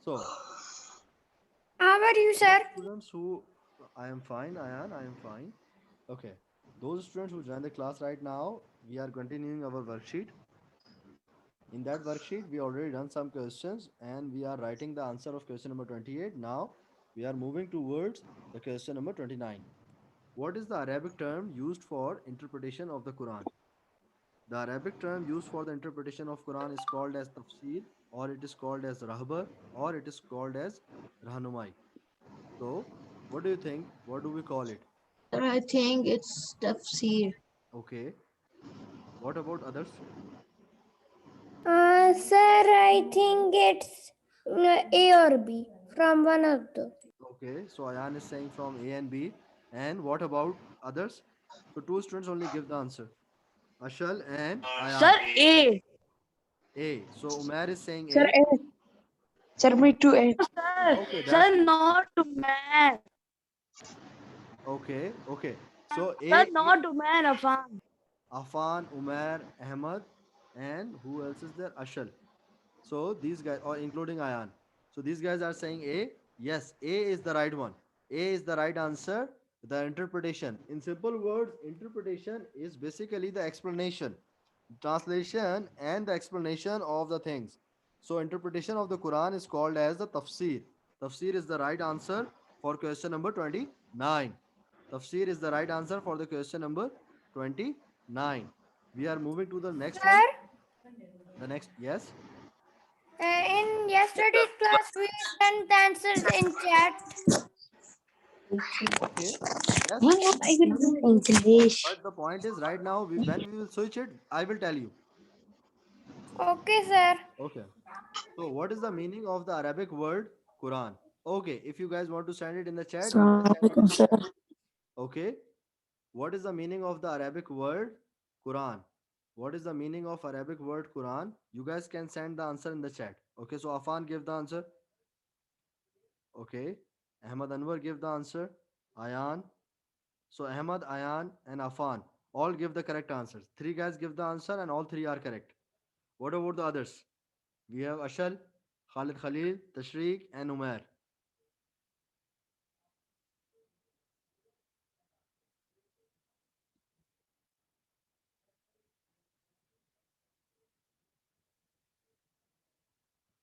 So, How are you, sir? those students who I am fine, Ayan, I am fine. Okay. Those students who join the class right now, we are continuing our worksheet. In that worksheet, we already done some questions and we are writing the answer of question number 28. Now, we are moving towards the question number 29. What is the Arabic term used for interpretation of the Quran? The Arabic term used for the interpretation of Quran is called as tafsir, or it is called as rahbar, or it is called as rahnumai. So, what do you think? What do we call it? Sir, I think it's tafsir. Okay. What about others? Sir, I think it's A or B from one of the. Okay. So Ayan is saying from A and B. And what about others? So two students only give the answer. Ashal and Sir, Ayan. A. A. So Umair is saying Sir, A. A. Sir, me too, A. No, sir. Okay, that's Sir, good. not man. Okay. Okay. So Sir, A, not man, Afan. Afan, Umair, Ahmad, and who else is there? Ashal. So these guys, or including Ayan. So these guys are saying A. Yes, A is the right one. A is the right answer. The interpretation. In simple words, interpretation is basically the explanation, translation, and the explanation of the things. So interpretation of the Quran is called as the tafsir. Tafsir is the right answer for question number 29. Tafsir is the right answer for the question number 29. We are moving to the next one. Sir, The next, yes. in yesterday's class, we sent the answers in chat. Okay. Yes. What I will do English. But the point is, right now, when we will switch it, I will tell you. Okay, sir. Okay. So, what is the meaning of the Arabic word Quran? Okay. If you guys want to send it in the chat, you can send it in Assalamualaikum, the sir. chat. Okay. What is the meaning of the Arabic word Quran? What is the meaning of Arabic word Quran? You guys can send the answer in the chat. Okay. So, Afan give the answer. Okay. Ahmad Anwar give the answer. Ayan. So Ahmad, Ayan, and Afan all give the correct answers. Three guys give the answer, and all three are correct. What about the others? We have Ashal, Khalid Khalil, Tashriq, and Umair.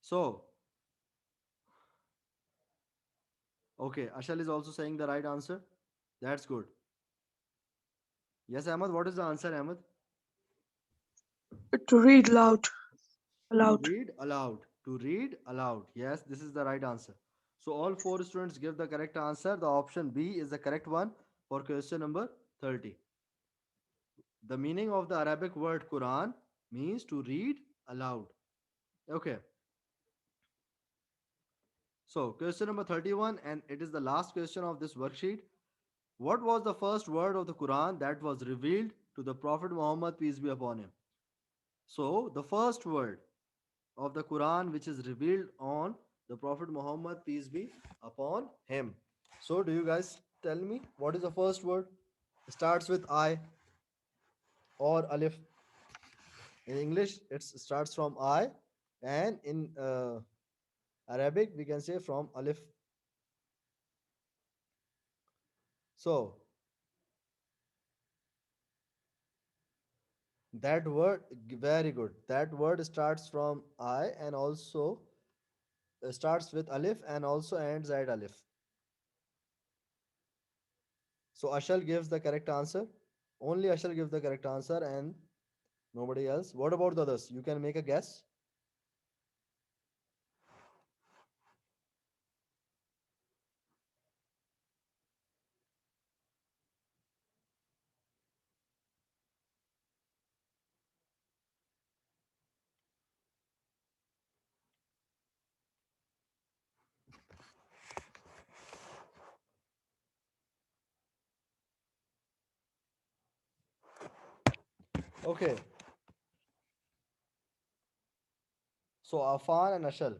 So, okay, Ashal is also saying the right answer. That's good. Yes, Ahmad, what is the answer, Ahmad? To read loud. To Aloud. read aloud. To read aloud. Yes, this is the right answer. So, all four students give the correct answer. The option B is the correct one for question number 30. The meaning of the Arabic word Quran means to read aloud. Okay. So, question number 31, and it is the last question of this worksheet. What was the first word of the Quran that was revealed to the Prophet Muhammad, peace be upon him? So, the first word of the Quran which is revealed on the Prophet Muhammad, peace be upon him. So, do you guys tell me what is the first word? It starts with I or Alif. In English, it starts from I, and in Arabic, we can say from Alif. So, that word, very good. That word starts from I and also starts with Alif and also ends at Alif. So Ashal gives the correct answer. Only Ashal gives the correct answer and nobody else. What about the others? You can make a guess. Okay. So Afan and Ashal.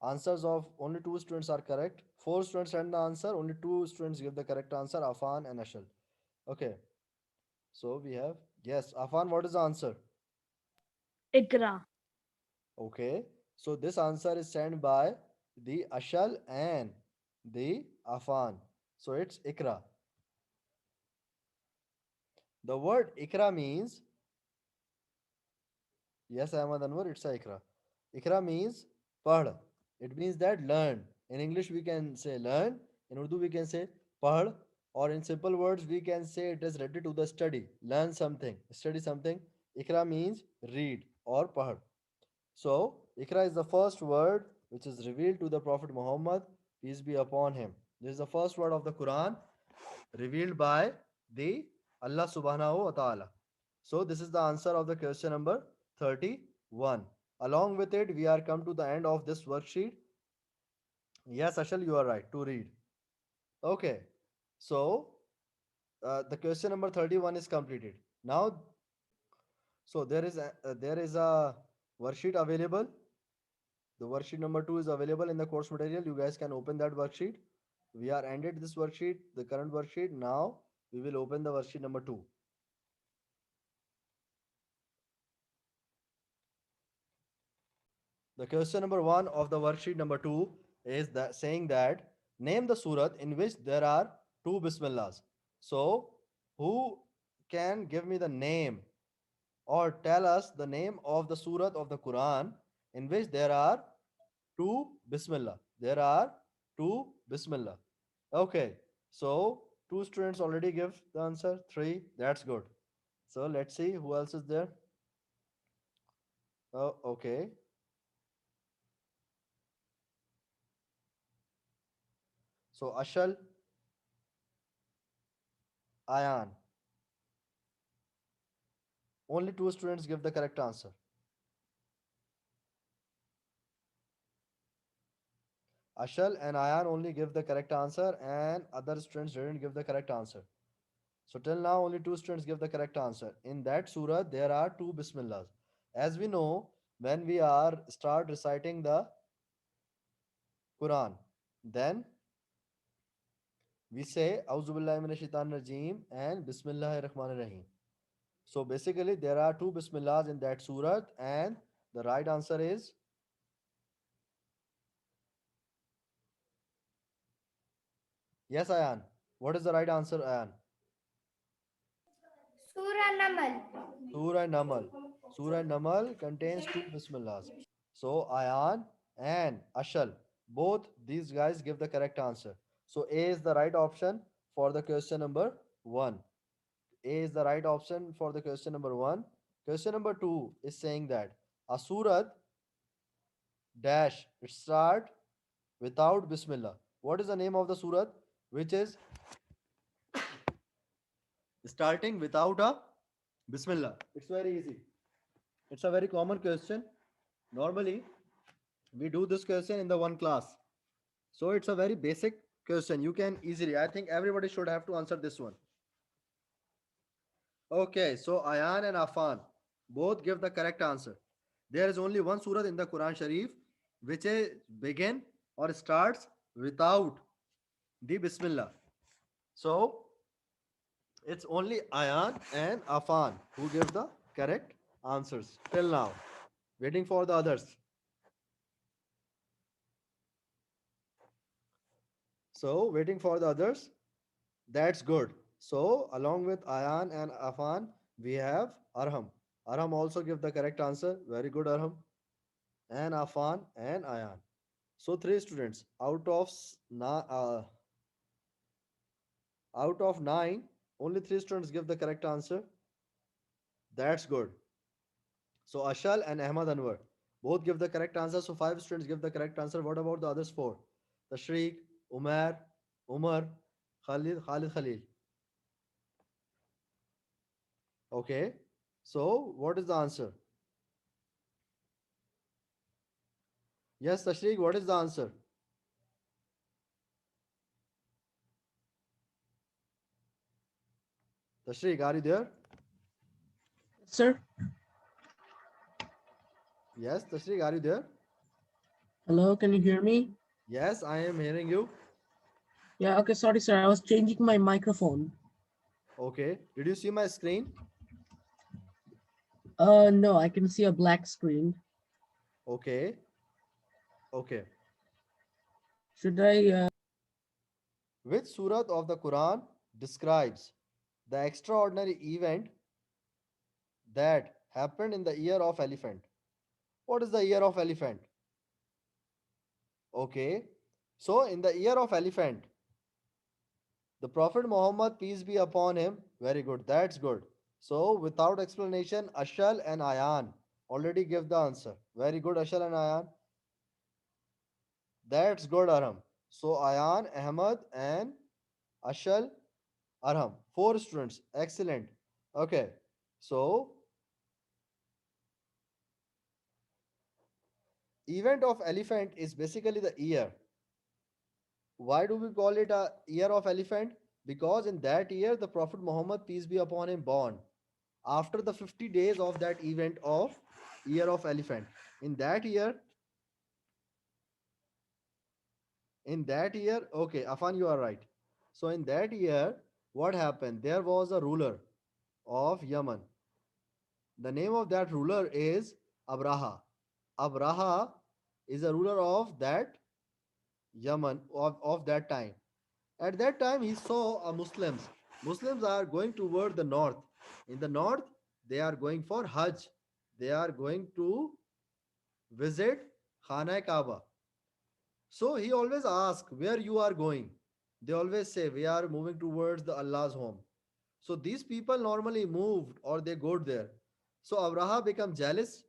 Answers of only two students are correct. Four students send the answer. Only two students give the correct answer. Afan and Ashal. Okay. So we have yes. Afan, what is the answer? Ikra. Okay. So this answer is sent by the Ashal and the Afan. So it's Ikra. The word Ikra means, yes, Ahmad Anwar, it's a Ikra. Ikra means pad. It means that learn. In English, we can say learn. In Urdu, we can say pad. Or in simple words, we can say it is related to the study. Learn something, study something. Ikra means read or pad. So, Ikra is the first word which is revealed to the Prophet Muhammad, peace be upon him. This is the first word of the Quran revealed by the Allah subhanahu wa ta'ala. So, this is the answer of the question number 31. Along with it, we are come to the end of this worksheet. Yes, Ashal, you are right to read. Okay. So, the question number 31 is completed. Now, so there is a worksheet available. The worksheet number 2 is available in the course material. You guys can open that worksheet. We are ended this worksheet, the current worksheet. Now we will open the worksheet number 2. The question number 1 of the worksheet number 2 is that saying that name the surat in which there are two bismillahs. So who can give me the name or tell us the name of the surat of the Quran in which there are two bismillah? There are two bismillah. Okay, so two students already give the answer. Three, that's good. So let's see who else is there. Oh, okay. So Ashal, Ayan. Only two students give the correct answer. Ashal and Ayan only give the correct answer, and other students didn't give the correct answer. So till now, only two students give the correct answer. In that surah, there are two bismillahs. As we know, when we are start reciting the Quran, then we say Auzu billahi minash shaitanir rajeem and Bismillahir Rahmanir Rahim. So basically, there are two Bismillahs in that surah, and the right answer is yes, Ayan. What is the right answer, Ayan? Surah Namal. Surah Namal. Surah Namal contains two Bismillahs. So Ayan and Ashal, both these guys give the correct answer. So A is the right option for the question number 1. A is the right option for the question number 1. Question number 2 is saying that a surat dash it start without Bismillah. What is the name of the surat which is starting without a Bismillah? It's very easy. It's a very common question. Normally, we do this question in the one class. So it's a very basic question. You can easily, I think everybody should have to answer this one. Okay, so Ayan and Afan both give the correct answer. There is only one surah in the Quran Sharif which is begin or starts without the Bismillah. So it's only Ayan and Afan who give the correct answers till now. Waiting for the others. So waiting for the others. That's good. So along with Ayan and Afan, we have Arham. Arham also give the correct answer. Very good, Arham. And Afan and Ayan. So three students out of nine, only three students give the correct answer. That's good. So Ashal and Ahmad Anwar both give the correct answer. So five students give the correct answer. What about the others four? Tashriq, Umar, Khalid Khalil. Okay. So what is the answer? Yes, Tashriq, what is the answer? Tashriq, are you there? Sir, Yes, Tashriq, are you there? hello, can you hear me? Yes, I am hearing you. Yeah, okay, sorry, sir. I was changing my microphone. Okay. Did you see my screen? No, I can see a black screen. Okay. Okay. Should I? Which surah of the Quran describes the extraordinary event that happened in the year of elephant? What is the year of elephant? Okay. So, in the year of elephant, the Prophet Muhammad, peace be upon him, very good, that's good. So, without explanation, Ashal and Ayan already give the answer. Very good, Ashal and Ayan. That's good, Arham. So, Ayan, Ahmad, and Ashal, Arham. Four students. Excellent. Okay. So, event of elephant is basically the year. Why do we call it a year of elephant? Because in that year, the Prophet Muhammad, peace be upon him, born. After the 50 days of that event of year of elephant. In that year, okay, Afan, you are right. So in that year, what happened? There was a ruler of Yemen. The name of that ruler is Abraha. Abraha is a ruler of that Yemen of that time. At that time, he saw Muslims. Muslims are going toward the north. In the north, they are going for Hajj. They are going to visit Khana Kaaba. So he always asks where you are going. They always say we are moving towards the Allah's home. So these people normally moved or they go there. So Abraha becomes jealous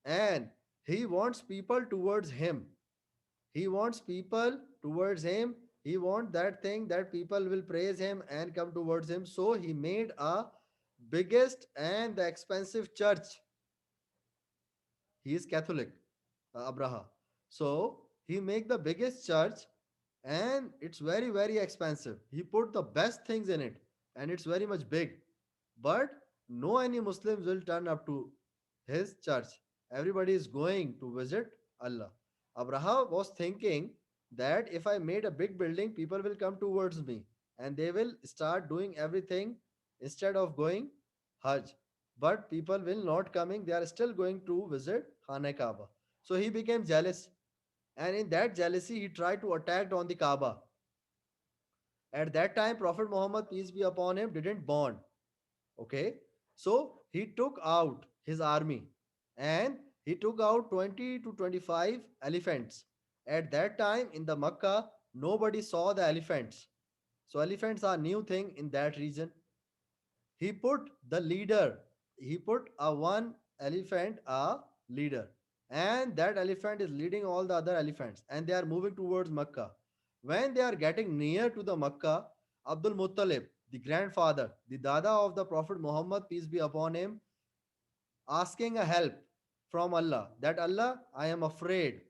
and he wants people towards him. He wants people towards him. He wants that thing that people will praise him and come towards him. So he made a biggest and the expensive church. He is Catholic, Abraha. So he make the biggest church and it's very very expensive. He put the best things in it and it's very much big. But no any Muslims will turn up to his church. Everybody is going to visit Allah. Abraham was thinking that if I made a big building, people will come towards me and they will start doing everything instead of going Hajj. But people will not coming, they are still going to visit Khana Kaaba. So he became jealous and in that jealousy he tried to attack on the Kaaba. At that time, Prophet Muhammad, peace be upon him, didn't born. Okay. So he took out his army and he took out 20 to 25 elephants. At that time in the Makkah, nobody saw the elephants. So elephants are new thing in that region. He put the leader, he put a one elephant a leader. And that elephant is leading all the other elephants and they are moving towards Makkah. When they are getting near to the Makkah, Abdul Muttalib, the grandfather, the Dada of the Prophet Muhammad, peace be upon him, asking a help from Allah. That Allah, I am afraid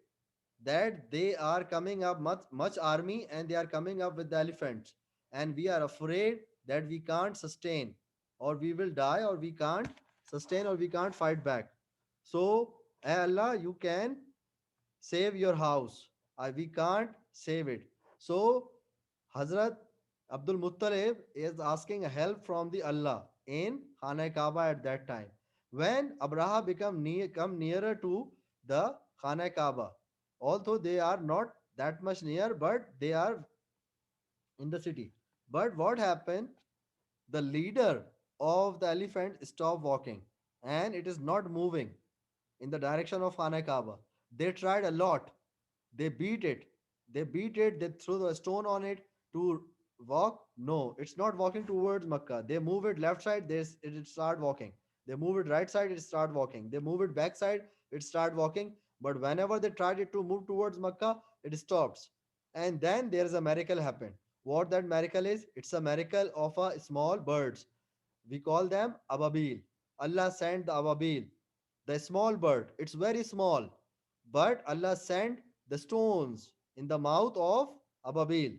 that they are coming up much army and they are coming up with the elephants. And we are afraid that we can't sustain or we will die or we can't sustain or we can't fight back. So, Allah, you can save your house. We can't save it. So, Hazrat Abdul Muttalib is asking help from the Allah in Khana Kaaba at that time. When Abraha come nearer to the Khana Kaaba, although they are not that much near, but they are in the city. But what happened? The leader of the elephant stopped walking and it is not moving in the direction of Khana Kaaba. They tried a lot. They beat it. They beat it. They threw a stone on it to walk. No, it's not walking towards Makkah. They move it left side. It start walking. They move it right side. It start walking. They move it back side. It start walking. But whenever they tried it to move towards Makkah, it stops. And then there is a miracle happened. What that miracle is? It's a miracle of a small birds. We call them ababil. Allah sent the ababil, the small bird. It's very small, but Allah sent the stones in the mouth of ababil.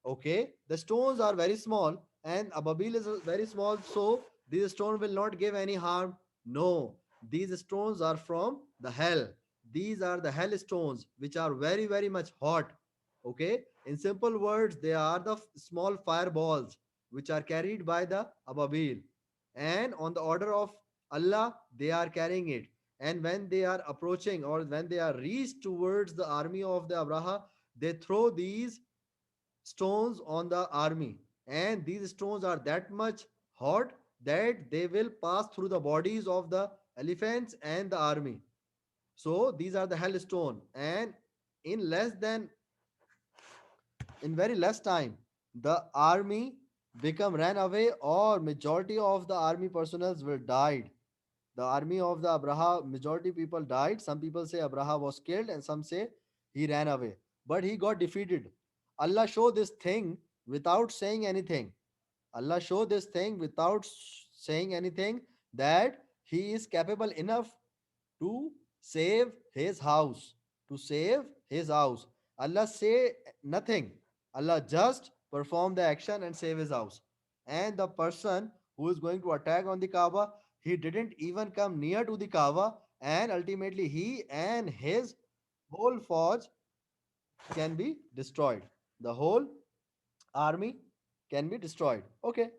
Okay, the stones are very small and ababil is very small, so these stones will not give any harm. No, these stones are from the hell. These are the hell stones which are very very much hot. Okay, in simple words, they are the small fireballs which are carried by the ababil, and on the order of Allah they are carrying it. And when they are approaching or when they are reached towards the army of the Abraha, they throw these stones on the army, and these stones are that much hot that they will pass through the bodies of the elephants and the army. So these are the hailstone, and in less than in very less time, the army become ran away, or majority of the army personnel were died. The army of the Abraha, majority people died. Some people say Abraha was killed, and some say he ran away. But he got defeated. Allah showed this thing without saying anything. Allah showed this thing without saying anything, that he is capable enough to save his house. To save his house. Allah say nothing. Allah just perform the action and save his house. And the person who is going to attack on the Kaaba, he didn't even come near to the Kaaba, and ultimately he and his whole forge can be destroyed. The whole army can be destroyed. Okay.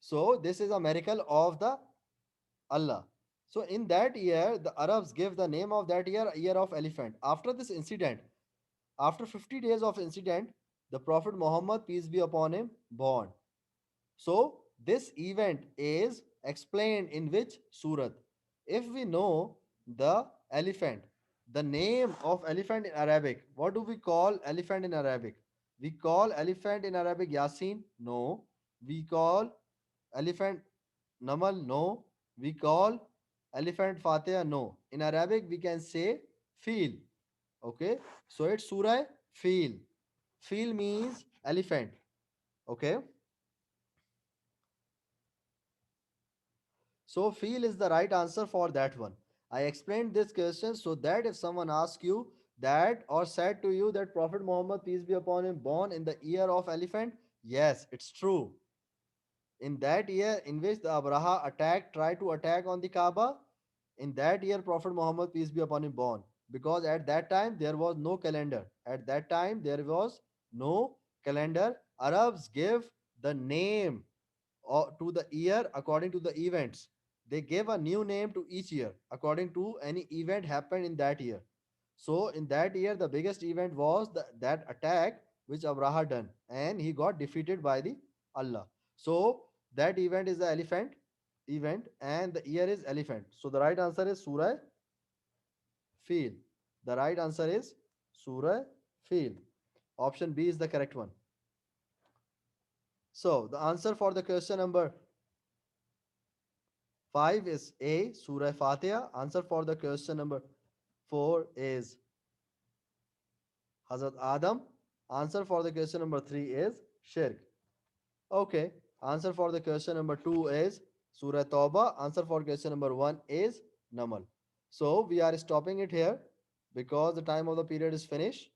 So this is a miracle of the Allah. So in that year, the Arabs gave the name of that year of elephant. After this incident, after 50 days of incident, the Prophet Muhammad, peace be upon him, born. So this event is explained in which surat? If we know the elephant, the name of elephant in Arabic, what do we call elephant in Arabic? We call elephant in Arabic Yasin? No. We call elephant Namal? No. We call elephant Fatiha? No. In Arabic, we can say feel. Okay. So it's Surah Feel. Feel means elephant. Okay. So feel is the right answer for that one. I explained this question so that if someone asks you that, or said to you that Prophet Muhammad, peace be upon him, born in the year of elephant, yes, it's true. In that year in which the Abraha tried to attack on the Kaaba, in that year Prophet Muhammad, peace be upon him, born. Because at that time there was no calendar. At that time there was no calendar. Arabs give the name to the year according to the events. They gave a new name to each year according to any event happened in that year. So in that year, the biggest event was that attack which Abraha done, and he got defeated by the Allah. So that event is the elephant event, and the year is elephant. So the right answer is Surah Feel. The right answer is Surah Feel. Option B is the correct one. So the answer for the question number 5 is A, Surah Fatiha. Answer for the question number 4 is Hazrat Adam. Answer for the question number 3 is Shirk. Okay. Answer for the question number 2 is Surah Tawbah. Answer for question number 1 is Namal. So we are stopping it here because the time of the period is finished.